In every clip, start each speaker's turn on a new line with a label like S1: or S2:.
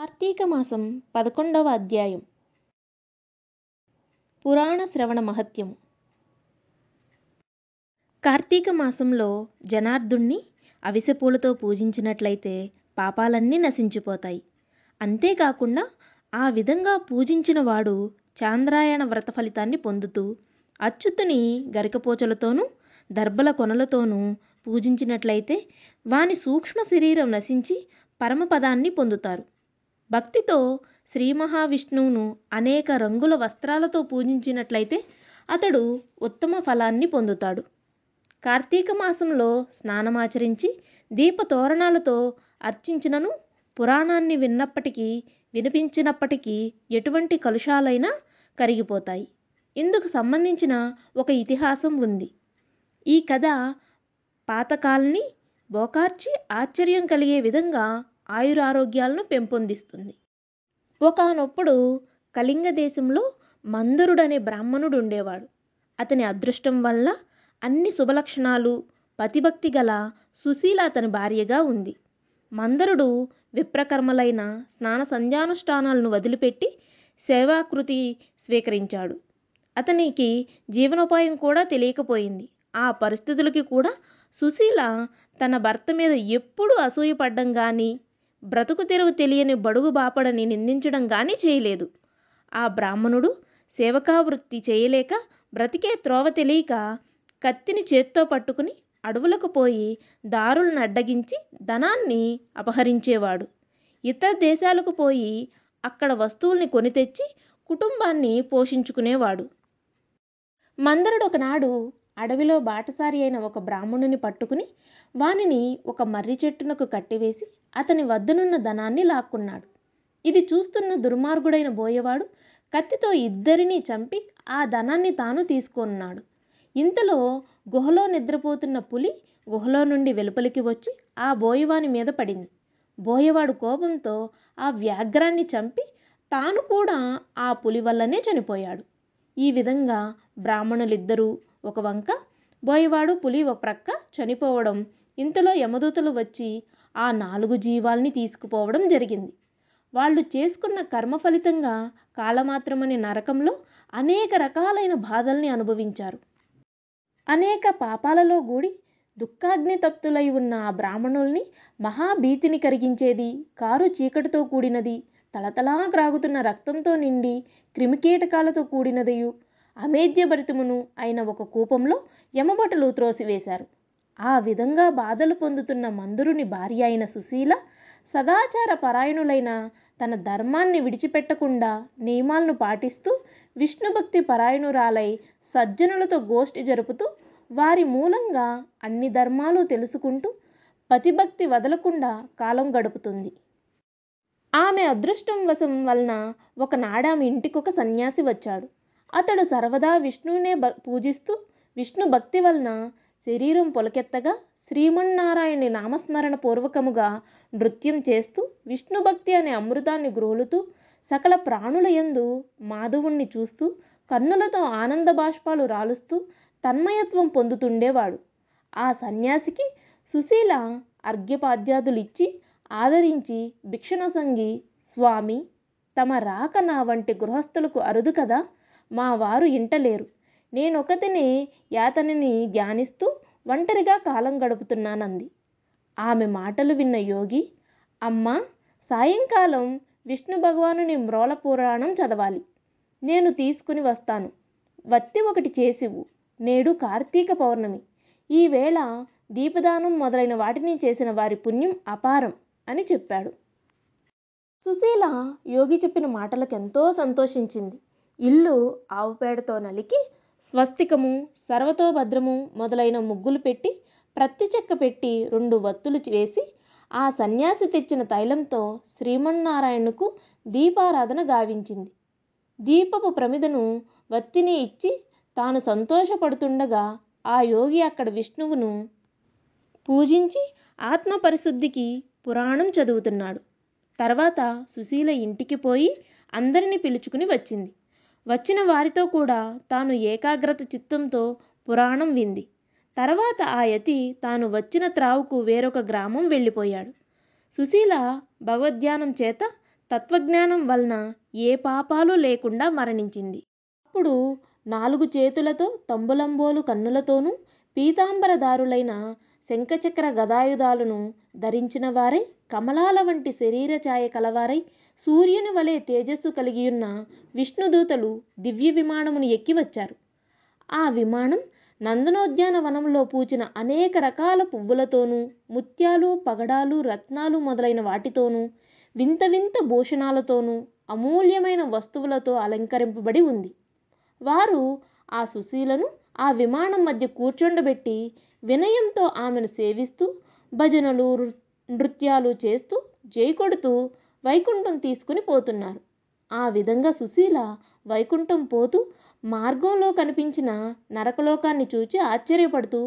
S1: కార్తీక మాసం 11వ అధ్యాయం. పురాణ శ్రవణ మహత్యం. కార్తీక మాసంలో జనార్దుణ్ణి అవిసెపూలతో పూజించినట్లయితే పాపాలన్నీ నశించిపోతాయి. అంతేకాకుండా ఆ విధంగా పూజించిన వాడు చాంద్రాయణ వ్రత ఫలితాన్ని పొందుతూ, అచ్యుతుని గరికపోచలతోనూ దర్భల కొనలతోనూ పూజించినట్లయితే వాని సూక్ష్మ శరీరం నశించి పరమపదాన్ని పొందుతారు. భక్తితో శ్రీ మహావిష్ణువును అనేక రంగుల వస్త్రాలతో పూజించినట్లయితే అతడు ఉత్తమ ఫలాన్ని పొందుతాడు. కార్తీక మాసంలో స్నానమాచరించి దీపతోరణాలతో అర్చించినను, పురాణాన్ని విన్నప్పటికీ వినిపించినప్పటికీ ఎటువంటి కలుషాలైనా కరిగిపోతాయి. ఇందుకు సంబంధించిన ఒక ఇతిహాసం ఉంది. ఈ కథ పాతకాల్ని బోకార్చి ఆశ్చర్యం కలిగే విధంగా ఆయురారోగ్యాలను పెంపొందిస్తుంది. ఒకానొప్పుడు కళింగ దేశంలో మందరుడనే బ్రాహ్మణుడు ఉండేవాడు. అతని అదృష్టం వల్ల అన్ని శుభలక్షణాలు, పతిభక్తి గల సుశీల అతని భార్యగా ఉంది. మందరుడు విప్రకర్మలైన స్నాన సంధ్యానుష్ఠానాలను వదిలిపెట్టి సేవాకృతి స్వీకరించాడు. అతనికి జీవనోపాయం కూడా తెలియకపోయింది. ఆ పరిస్థితులకి కూడా సుశీల తన భర్త మీద ఎప్పుడూ అసూయపడ్డం కానీ, బ్రతుకు తెరువు తెలియని బడుగు బాపడని నిందించడం కానీ చేయలేదు. ఆ బ్రాహ్మణుడు సేవకావృత్తి చేయలేక, బ్రతికే త్రోవ తెలియక కత్తిని చేత్తో పట్టుకుని అడవులకు పోయి దారులను అడ్డగించి ధనాన్ని అపహరించేవాడు. ఇతర దేశాలకు పోయి అక్కడ వస్తువుల్ని కొని తెచ్చి కుటుంబాన్ని పోషించుకునేవాడు. మందరుడు ఒకనాడు అడవిలో బాటసారి అయిన ఒక బ్రాహ్మణుని పట్టుకుని వానిని ఒక మర్రి చెట్టునకు కట్టివేసి అతని వద్దనున్న ధనాన్ని లాక్కున్నాడు. ఇది చూస్తున్న దుర్మార్గుడైన బోయవాడు కత్తితో ఇద్దరినీ చంపి ఆ ధనాన్ని తాను తీసుకున్నాడు. ఇంతలో గుహలో నిద్రపోతున్న పులి గుహలో నుండి వెలుపలికి వచ్చి ఆ బోయవాని మీద పడింది. బోయవాడు కోపంతో ఆ వ్యాఘ్రాన్ని చంపి తాను కూడా ఆ పులి వల్లనే చనిపోయాడు. ఈ విధంగా బ్రాహ్మణులిద్దరూ ఒక వంక, బోయవాడు పులి ఒక ప్రక్క చనిపోవడం, ఇంతలో యమదూతలు వచ్చి ఆ 4 జీవాల్ని తీసుకుపోవడం జరిగింది. వాళ్ళు చేసుకున్న కర్మ ఫలితంగా కాలమాత్రమనే నరకంలో అనేక రకాలైన బాధల్ని అనుభవించారు. అనేక పాపాలలో గూడి దుఃఖాగ్ని తప్తులై ఉన్న ఆ బ్రాహ్మణుల్ని మహాభీతిని కరిగించేది, కారు చీకటితో కూడినది, తళతళా క్రాగుతున్న రక్తంతో నిండి క్రిమికీటకాలతో కూడినదియు అమేధ్యభరితమును అయిన ఒక కూపంలో యమభటులు త్రోసివేశారు. ఆ విధంగా బాధలు పొందుతున్న మందురుని భార్య అయిన సుశీల సదాచార పరాయణులైన తన ధర్మాన్ని విడిచిపెట్టకుండా నియమాలను పాటిస్తూ విష్ణుభక్తి పరాయణురాలై సజ్జనులతో గోష్ఠి జరుపుతూ వారి మూలంగా అన్ని ధర్మాలు తెలుసుకుంటూ పతిభక్తి వదలకుండా కాలం గడుపుతుంది. ఆమె అదృష్టం వశం వలన ఒకనాడామె ఇంటికొక సన్యాసి వచ్చాడు. అతడు సర్వదా విష్ణువునే పూజిస్తూ విష్ణు భక్తి వలన శరీరం పొలకెత్తగా శ్రీమన్నారాయణుని నామస్మరణ పూర్వకముగా నృత్యం చేస్తూ విష్ణుభక్తి అనే అమృతాన్ని గ్రోలుతూ సకల ప్రాణుల యందు మాధవుణ్ణి చూస్తూ కన్నులతో ఆనంద బాష్పాలు రాలుస్తూ తన్మయత్వం పొందుతుండేవాడు. ఆ సన్యాసికి సుశీల అర్ఘ్యపాద్యాదులిచ్చి ఆదరించి భిక్షనొసంగి, స్వామి, తమ రాక నా వంటి గృహస్థులకు అరుదు కదా, మా వారు ఇంటలేరు, నేనొకతినే యాతనని ధ్యానిస్తూ ఒంటరిగా కాలం గడుపుతున్నానంది. ఆమె మాటలు విన్న యోగి, అమ్మా, సాయంకాలం విష్ణు భగవానుని మ్రోల పురాణం చదవాలి, నేను తీసుకుని వస్తాను, వత్తి ఒకటి చేసివు, నేడు కార్తీక పౌర్ణమి, ఈవేళ దీపదానం మొదలైన వాటిని చేసిన వారి పుణ్యం అపారం అని చెప్పాడు. సుశీల యోగి చెప్పిన మాటలకు ఎంతో సంతోషించింది. ఇల్లు ఆవుపేడతో నలికి స్వస్తికము, సర్వతోభద్రము మొదలైన ముగ్గులు పెట్టి ప్రత్తి చెక్క పెట్టి 2 వత్తులు వేసి ఆ సన్యాసి తెచ్చిన తైలంతో శ్రీమన్నారాయణుకు దీపారాధన గావించింది. దీపపు ప్రమిదను వత్తిని ఇచ్చి తాను సంతోషపడుతుండగా ఆ యోగి అక్కడ విష్ణువును పూజించి ఆత్మపరిశుద్ధికి పురాణం చదువుతున్నాడు. తర్వాత సుశీల ఇంటికి పోయి అందరినీ పిలుచుకుని వచ్చింది. వచ్చిన వారితో కూడా తాను ఏకాగ్రత చిత్తంతో పురాణం వింది. తర్వాత ఆ యతి తాను వచ్చిన త్రావుకు వేరొక గ్రామం వెళ్ళిపోయాడు. సుశీల భగవద్ధ్యానం చేత తత్వజ్ఞానం వలన ఏ పాపాలు లేకుండా మరణించింది. అప్పుడు 4 చేతులతో తంబులంబోలు కన్నులతోనూ పీతాంబరధారులైన శంఖచక్ర గదాయుధాలను ధరించిన వారై, కమలాల వంటి శరీర ఛాయ కలవారై, సూర్యుని వలె తేజస్సు కలిగియున్న విష్ణుదూతలు దివ్య విమానమును ఎక్కి వచ్చారు. ఆ విమానం నందనోద్యానవనంలో పూచిన అనేక రకాల పువ్వులతోనూ, ముత్యాలు, పగడాలు, రత్నాలు మొదలైన వాటితోనూ, వింత వింత భూషణాలతోనూ, అమూల్యమైన వస్తువులతో అలంకరింపబడి ఉంది. వారు ఆ సుశీలను ఆ విమానం మధ్య కూర్చొండబెట్టి వినయంతో ఆమెను సేవిస్తూ, భజనలు, నృత్యాలు చేస్తూ, జైకొడుతూ వైకుంఠం తీసుకుని పోతున్నారు. ఆ విధంగా సుశీల వైకుంఠం పోతూ మార్గంలో కనిపించిన నరకలోకాన్ని చూచి ఆశ్చర్యపడుతూ,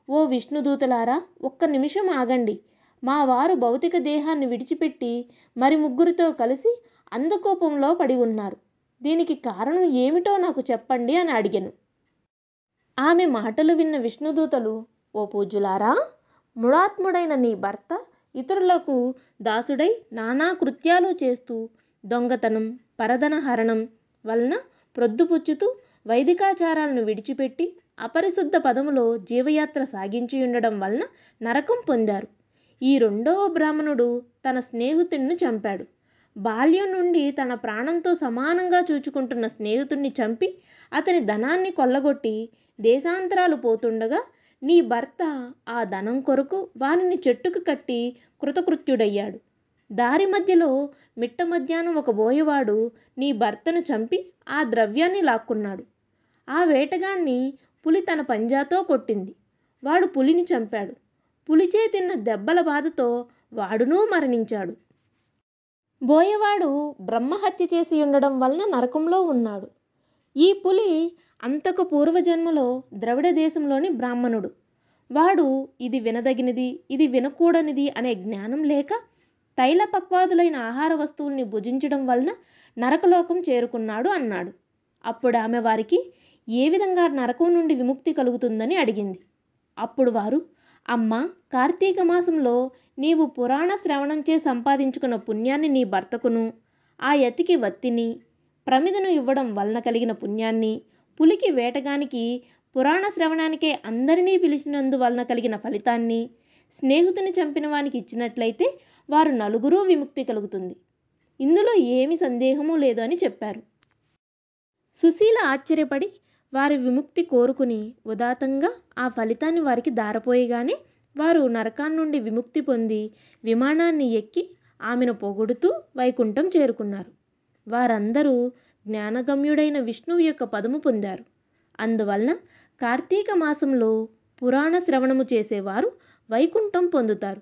S1: ఓ విష్ణుదూతలారా, ఒక్క నిమిషం ఆగండి. మా వారు భౌతిక దేహాన్ని విడిచిపెట్టి మరి 3 కలిసి అంధకూపంలో పడి ఉన్నారు. దీనికి కారణం ఏమిటో నాకు చెప్పండి అని అడిగాను. ఆమె మాటలు విన్న విష్ణుదూతలు, ఓ పూజ్యులారా, ముడాత్ముడైన నీ భర్త ఇతరులకు దాసుడై నానా కృత్యాలు చేస్తూ, దొంగతనం, పరధన హరణం వలన ప్రొద్దుపుచ్చుతూ, వైదికాచారాలను విడిచిపెట్టి అపరిశుద్ధ పదములో జీవయాత్ర సాగించి ఉండడం వలన నరకం పొందారు. ఈ 2వ బ్రాహ్మణుడు తన స్నేహితుడిని చంపాడు. బాల్యం నుండి తన ప్రాణంతో సమానంగా చూచుకుంటున్న స్నేహితుడిని చంపి అతని ధనాన్ని కొల్లగొట్టి దేశాంతరాలు పోతుండగా నీ భర్త ఆ ధనం కొరకు వానిని చెట్టుకు కట్టి కృతకృత్యుడయ్యాడు. దారి మధ్యలో మిట్ట మధ్యాహ్నం ఒక బోయవాడు నీ భర్తను చంపి ఆ ద్రవ్యాన్ని లాక్కున్నాడు. ఆ వేటగాన్ని పులి తన పంజాతో కొట్టింది. వాడు పులిని చంపాడు. పులిచే తిన్న దెబ్బల బాధతో వాడునూ మరణించాడు. బోయవాడు బ్రహ్మహత్య చేసి ఉండడం వలన నరకంలో ఉన్నాడు. ఈ పులి అంతకు పూర్వజన్మలో ద్రవిడ దేశంలోని బ్రాహ్మణుడు. వాడు ఇది వినదగినది, ఇది వినకూడనిది అనే జ్ఞానం లేక తైల పక్వాదులైన ఆహార వస్తువుల్ని భుజించడం వలన నరకలోకం చేరుకున్నాడు అన్నాడు. అప్పుడు ఆమె వారికి ఏ విధంగా నరకం నుండి విముక్తి కలుగుతుందని అడిగింది. అప్పుడు వారు, అమ్మ, కార్తీక మాసంలో నీవు పురాణ శ్రవణంచే సంపాదించుకున్న పుణ్యాన్ని నీ భర్తకును, ఆ యతికి వత్తిని, ప్రమిదను ఇవ్వడం వలన కలిగిన పుణ్యాన్ని, పులికి వేటగానికి పురాణ శ్రవణానికే అందరినీ పిలిచినందువలన కలిగిన ఫలితాన్ని స్నేహితుని చంపిన వానికి ఇచ్చినట్లయితే వారు నలుగురూ విముక్తి కలుగుతుంది. ఇందులో ఏమి సందేహమూ లేదు అని చెప్పారు. సుశీల ఆశ్చర్యపడి వారి విముక్తి కోరుకుని ఉదాత్తంగా ఆ ఫలితాన్ని వారికి దారపోయగానే వారు నరకాన్నుండి విముక్తి పొంది విమానాన్ని ఎక్కి ఆమెను పొగుడుతూ వైకుంఠం చేరుకున్నారు. వారందరూ జ్ఞానగమ్యుడైన విష్ణువు యొక్క పదము పొందారు. అందువలన కార్తీక మాసంలో పురాణ శ్రవణము చేసేవారు వైకుంఠం పొందుతారు.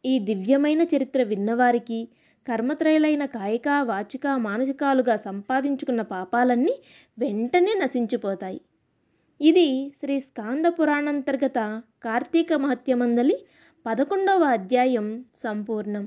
S1: ఈ దివ్యమైన చరిత్ర విన్నవారికి కర్మత్రయులైన కాయిక, వాచిక, మానసికాలుగా సంపాదించుకున్న పాపాలన్నీ వెంటనే నశించిపోతాయి. ఇది శ్రీ స్కాంద పురాణాంతర్గత కార్తీక మహత్యమందలి 11వ అధ్యాయం సంపూర్ణం.